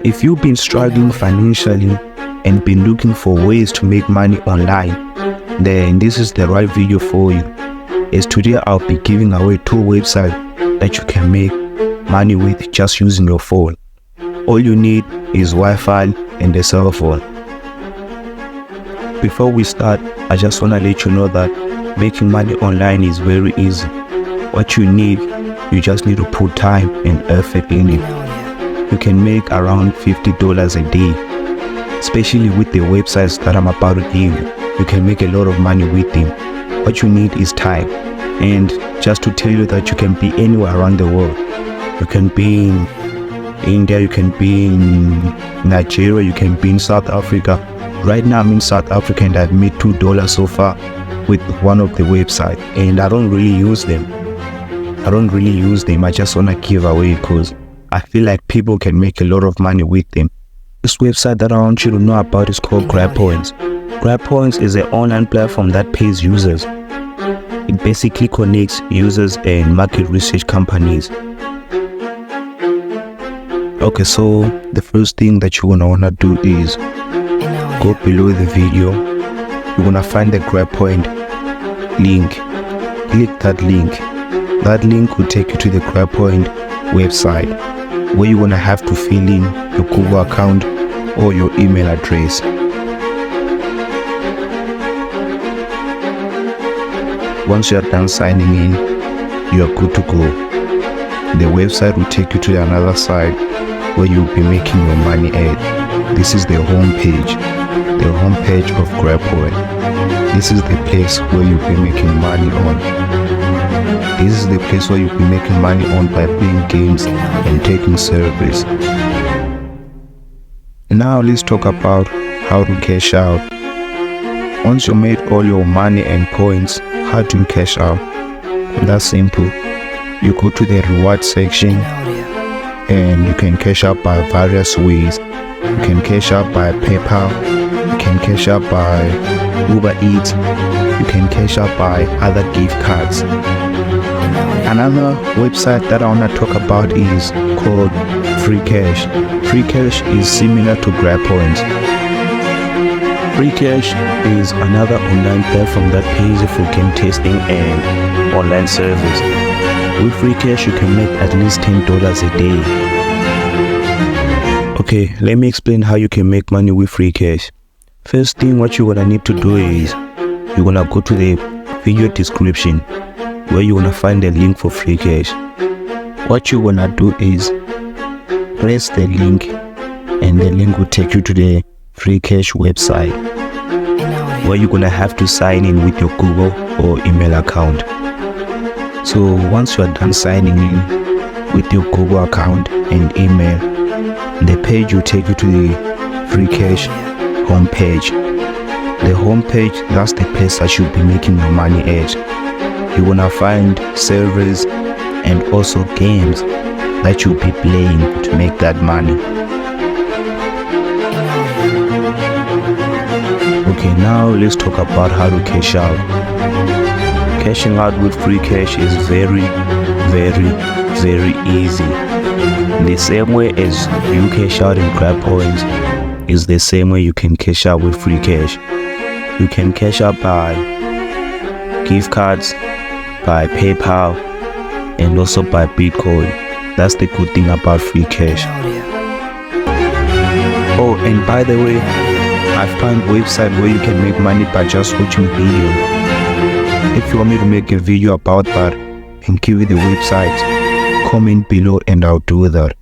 If you've been struggling financially and been looking for ways to make money online, then this is the right video for you. As today I'll be giving away 2 websites that you can make money with just using your phone. All you need is Wi-Fi and a cell phone. Before we start, I just want to let you know that making money online is very easy. What you need, you just need to put time and effort in it. You can make around $50 a day, especially with the websites that I'm about to give you. You can make a lot of money with them. What you need is time. And just to tell you that you can be anywhere around the world. You can be in India, you can be in Nigeria, you can be in South Africa. Right now I'm in South Africa and I've made $2 so far with one of the websites, and I don't really use them. I just want to give away because I feel like people can make a lot of money with them. This website that I want you to know about is called GrabPoints. GrabPoints is an online platform that pays users. It basically connects users and market research companies. Okay, so the first thing that you're gonna wanna do is go below the video. You're gonna find the GrabPoint link. Click that link. That link will take you to the GrabPoint website, where you're gonna have to fill in your Google account or your email address. Once you're done signing in, you're good to go. The website will take you to another site where you'll be making your money at. This is the home page of GrabPoint. This is the place where you'll be making money on. This is the place where you'll be making money on by playing games and taking surveys. Now let's talk about how to cash out. Once you made all your money and points, how to cash out? That's simple. You go to the reward section and you can cash out by various ways. You can cash out by PayPal, you can cash out by Uber Eats, you can cash out by other gift cards. Another website that I want to talk about is called Freecash. Freecash is similar to GrabPoints. Freecash is another online platform that pays you for game testing and online service. With Freecash, you can make at least $10 a day. Okay, let me explain how you can make money with Freecash. First thing, what you're gonna need to do is you're gonna go to the video description where you're gonna find the link for Freecash. What you're gonna do is press the link and the link will take you to the Freecash website where you're gonna have to sign in with your Google or email account. So once you are done signing in with your Google account and email, the page will take you to the Freecash homepage. The homepage, that's the place that you'll be making your money at. You're gonna find servers and also games that you'll be playing to make that money. Okay, now let's talk about how to cash out. Cashing out with Freecash is very easy. The same way as you cash out in GrabPoints is the same way you can cash out with Freecash. You can cash out by gift cards, by PayPal, and also by Bitcoin. That's the good thing about Freecash. Oh, and by the way, I found a website where you can make money by just watching videos. If you want me to make a video about that and give you the website, comment below and I'll do that.